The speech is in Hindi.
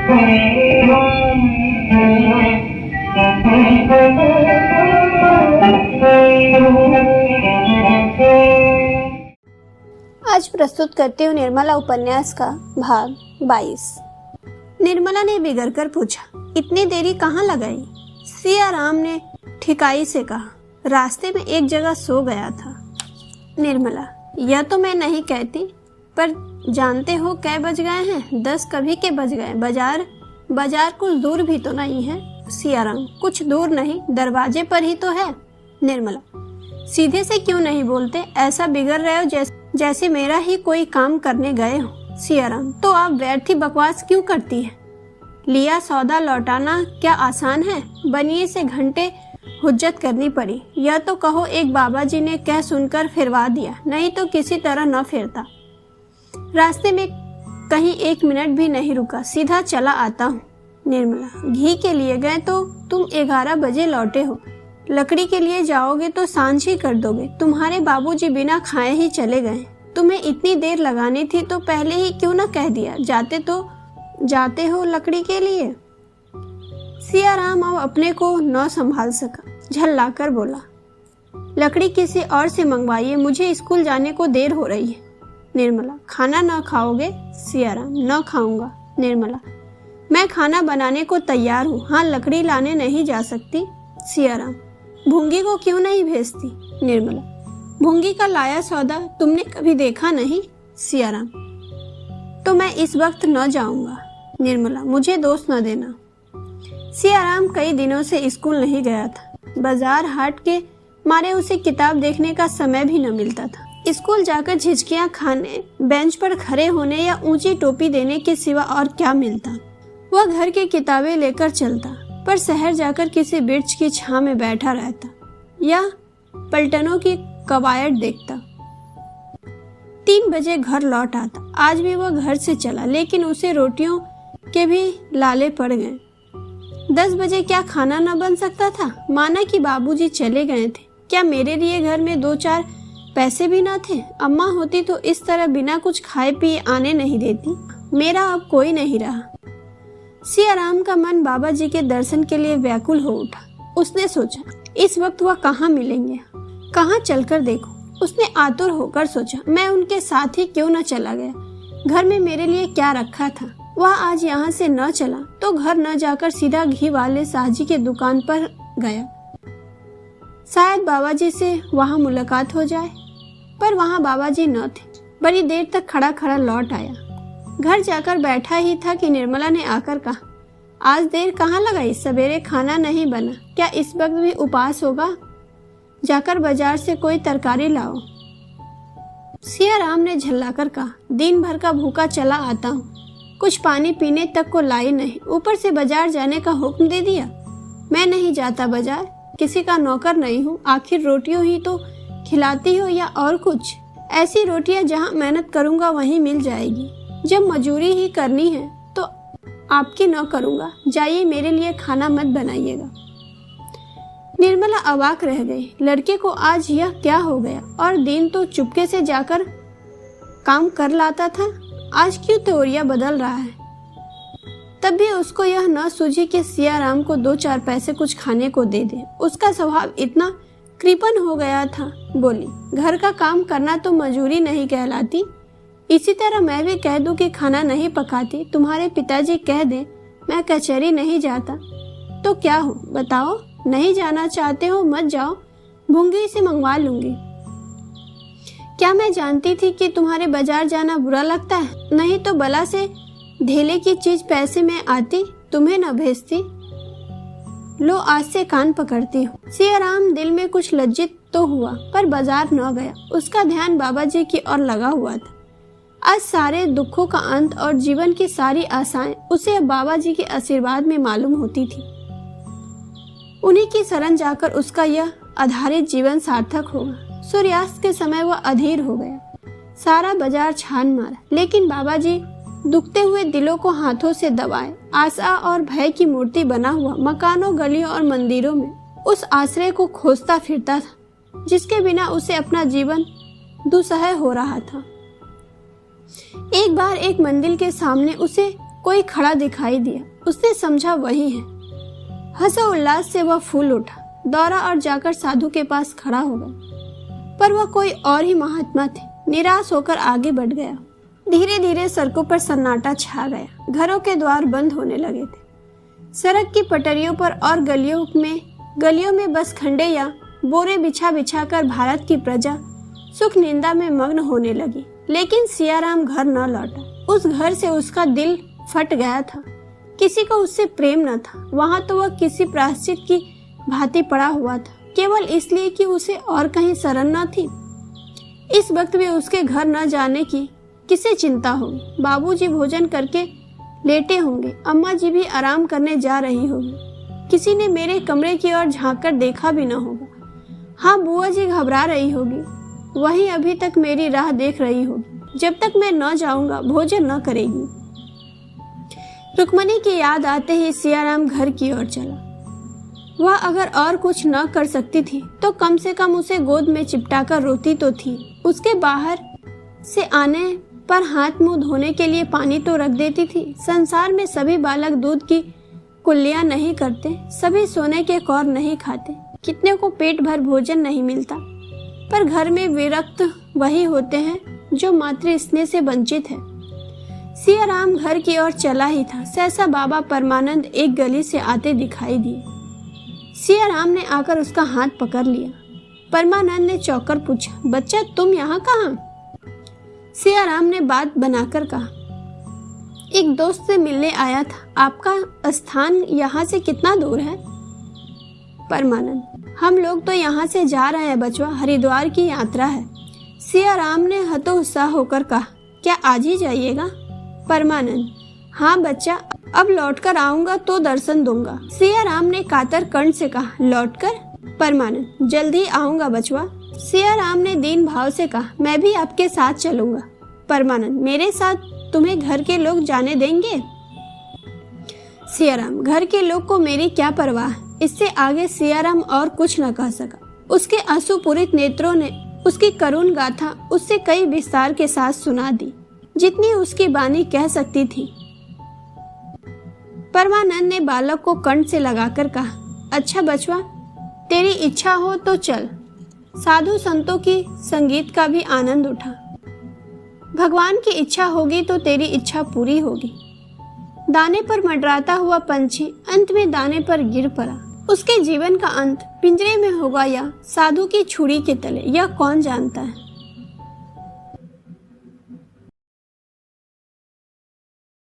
आज प्रस्तुत करती हूँ निर्मला उपन्यास का भाग 22। निर्मला ने बिगड़ कर पूछा, इतनी देरी कहाँ लगाई? सियाराम ने ठिकाई से कहा, रास्ते में एक जगह सो गया था। निर्मला, यह तो मैं नहीं कहती, पर जानते हो कै बज गए हैं? 10 कभी के बज गए। बाजार कुछ दूर भी तो नहीं है। सियाराम, कुछ दूर नहीं, दरवाजे पर ही तो है। निर्मला, सीधे से क्यों नहीं बोलते? ऐसा बिगड़ रहे हो जैसे मेरा ही कोई काम करने गए हो। सियाराम, तो आप व्यर्थी बकवास क्यों करती है? लिया सौदा लौटाना क्या आसान है? बनिए से घंटे हुज्जत करनी पड़ी। यह तो कहो एक बाबा जी ने कह सुनकर फिरवा दिया, नहीं तो किसी तरह न फिरता। रास्ते में कहीं 1 मिनट भी नहीं रुका, सीधा चला आता हूँ। निर्मला, घी के लिए गए तो तुम 11 बजे लौटे हो। लकड़ी के लिए जाओगे तो सांझ ही कर दोगे। तुम्हारे बाबूजी बिना खाए ही चले गए। तुम्हें इतनी देर लगानी थी तो पहले ही क्यों न कह दिया? जाते हो लकड़ी के लिए। सियाराम अब अपने को न संभाल सका, झल्लाकर बोला, लकड़ी किसी और से मंगवाइए, मुझे स्कूल जाने को देर हो रही है। निर्मला, खाना न खाओगे? सियाराम, न खाऊंगा। निर्मला, मैं खाना बनाने को तैयार हूँ। हाँ, लकड़ी लाने नहीं जा सकती। सियाराम, भूंगी को क्यों नहीं भेजती? निर्मला, भूंगी का लाया सौदा तुमने कभी देखा नहीं? सियाराम, तो मैं इस वक्त न जाऊंगा। निर्मला, मुझे दोष न देना। सियाराम कई दिनों से स्कूल नहीं गया था। बाजार हाट के मारे उसे किताब देखने का समय भी न मिलता था। स्कूल जाकर झिझकियां खाने, बेंच पर खड़े होने या ऊंची टोपी देने के सिवा और क्या मिलता? वह घर की किताबें लेकर चलता, पर शहर जाकर किसी वृक्ष की छां में बैठा रहता या पलटनों की कवायद देखता। 3 बजे घर लौट आता। आज भी वह घर से चला, लेकिन उसे रोटियों के भी लाले पड़ गए। 10 बजे क्या खाना न बन सकता था? माना कि बाबूजी चले गए थे, क्या मेरे लिए घर में 2-4 पैसे भी न थे? अम्मा होती तो इस तरह बिना कुछ खाए पिए आने नहीं देती। मेरा अब कोई नहीं रहा। सियाराम का मन बाबा जी के दर्शन के लिए व्याकुल हो उठा। उसने सोचा, इस वक्त वह कहाँ मिलेंगे, कहाँ चलकर देखूं। उसने आतुर होकर सोचा, मैं उनके साथ ही क्यों न चला गया। घर में मेरे लिए क्या रखा था? वह आज यहाँ से न चला तो घर न जाकर सीधा घी वाले साहजी के दुकान पर गया। शायद बाबा जी से वहाँ मुलाकात हो जाए, पर वहाँ बाबा जी न थे। बड़ी देर तक खड़ा खड़ा लौट आया। घर जाकर बैठा ही था कि निर्मला ने आकर कहा, आज देर कहाँ लगाई? सवेरे खाना नहीं बना, क्या इस वक्त भी उपास होगा? जाकर बाजार से कोई तरकारी लाओ। सियाराम ने झल्लाकर कहा, दिन भर का भूखा चला आता हूँ, कुछ पानी पीने तक को लाई नहीं, ऊपर से बाजार जाने का हुक्म दे दिया। मैं नहीं जाता बाजार, किसी का नौकर नहीं हूँ। आखिर रोटियों ही तो खिलाती हो या और कुछ? ऐसी रोटियां जहाँ मेहनत करूँगा वहीं मिल जाएगी। जब मजूरी ही करनी है तो आपकी न करूँगा। जाइए, मेरे लिए खाना मत बनाइएगा। निर्मला अवाक रह गई। लड़के को आज यह क्या हो गया? और दिन तो चुपके से जाकर काम कर लाता था, आज क्यों तौरिया बदल रहा है? तब भी उसको यह न सूझी कि सियाराम को 2-4 पैसे कुछ खाने को दे दे। उसका स्वभाव इतना कृपण हो गया था। बोली, घर का काम करना तो मजूरी नहीं कहलाती। इसी तरह मैं भी कह दूं कि खाना नहीं पकाती, तुम्हारे पिताजी कह दें मैं कचहरी नहीं जाता, तो क्या हो बताओ? नहीं जाना चाहते हो मत जाओ, भूंगी से मंगवा लूंगी। क्या मैं जानती थी कि तुम्हारे बाजार जाना बुरा लगता है? नहीं तो बला से ढेले की चीज पैसे में आती, तुम्हें न भेजती। लो, आज से कान पकड़ती हूँ। सियाराम दिल में कुछ लज्जित तो हुआ, पर बाजार न गया। उसका ध्यान बाबा जी की ओर लगा हुआ था। आज सारे दुखों का अंत और जीवन की सारी आशाएं उसे बाबा जी के आशीर्वाद में मालूम होती थी। उन्हीं की शरण जाकर उसका यह आधारित जीवन सार्थक होगा। सूर्यास्त के समय वह अधीर हो गया। सारा बाजार छान मारा, लेकिन बाबा जी दुखते हुए दिलों को हाथों से दबाए आशा और भय की मूर्ति बना हुआ मकानों, गलियों और मंदिरों में उस आश्रय को खोजता फिरता था, जिसके बिना उसे अपना जीवन दुस्सह हो रहा था। एक बार एक मंदिर के सामने उसे कोई खड़ा दिखाई दिया। उसने समझा वही है। हंसो उल्लास से वह फूल उठा, दौड़ा और जाकर साधु के पास खड़ा हो गया। पर वह कोई और ही महात्मा थे। निराश होकर आगे बढ़ गया। धीरे धीरे सड़कों पर सन्नाटा छा गया। घरों के द्वार बंद होने लगे थे। सड़क की पटरियों पर और गलियों में बस खंडे या बोरे बिछा बिछा कर भारत की प्रजा सुख निंदा में मग्न होने लगी। लेकिन सियाराम घर न लौटा। उस घर से उसका दिल फट गया था। किसी को उससे प्रेम न था। वहां तो वह किसी प्रायश्चित की भांति पड़ा हुआ था, केवल इसलिए कि उसे और कहीं शरण न थी। इस वक्त भी उसके घर न जाने की किसे चिंता होगी। बाबूजी भोजन करके लेटे होंगे, अम्मा जी भी आराम करने जा रही होगी। किसी ने मेरे कमरे की ओर झांककर देखा भी न होगा। हाँ, बुआ जी घबरा रही होगी, वही अभी तक मेरी राह देख रही होगी। जब तक मैं न जाऊंगा भोजन न करेगी। रुक्मणी की याद आते ही सियाराम घर की ओर चला। वह अगर और कुछ न कर सकती थी तो कम से कम उसे गोद में चिपटाकर रोती तो थी। उसके बाहर से आने पर हाथ मुंह धोने के लिए पानी तो रख देती थी। संसार में सभी बालक दूध की कुल्लियां नहीं करते, सभी सोने के कौर नहीं खाते, कितने को पेट भर भोजन नहीं मिलता। पर घर में विरक्त वही होते हैं जो मातृ स्नेह से वंचित है। सियाराम घर की ओर चला ही था, सहसा बाबा परमानंद एक गली से आते दिखाई दिए। सियाराम ने आकर उसका हाथ पकड़ लिया। परमानंद ने चौंकर पूछा, बच्चा तुम यहाँ कहाँ? सियाराम ने बात बनाकर कहा, एक दोस्त से मिलने आया था। आपका स्थान यहाँ से कितना दूर है? परमानंद, हम लोग तो यहाँ से जा रहे हैं बचवा, हरिद्वार की यात्रा है। सियाराम ने हतोत्साह होकर कहा, क्या आज ही जाइएगा? परमानंद, हाँ बच्चा, अब लौटकर आऊंगा तो दर्शन दूंगा। सियाराम ने कातर कंठ से कहा, लौटकर? परमानंद, जल्दी आऊंगा बचवा। सियाराम ने दीन भाव से कहा, मैं भी आपके साथ चलूंगा। परमानंद, मेरे साथ तुम्हें घर के लोग जाने देंगे? सियाराम, घर के लोग को मेरी क्या परवाह। इससे आगे सियाराम और कुछ न कह सका। उसके आंसुपूरित नेत्रों ने उसकी करुण गाथा उससे कई विस्तार के साथ सुना दी, जितनी उसकी बानी कह सकती थी। परमानंद ने बालक को कंठ से लगाकर कहा, अच्छा बचवा, तेरी इच्छा हो तो चल। साधु संतों की संगीत का भी आनंद उठा। भगवान की इच्छा होगी तो तेरी इच्छा पूरी होगी। दाने पर मंडराता हुआ पंछी अंत में दाने पर गिर पड़ा। उसके जीवन का अंत पिंजरे में होगा या साधु की छुरी के तले, यह कौन जानता है।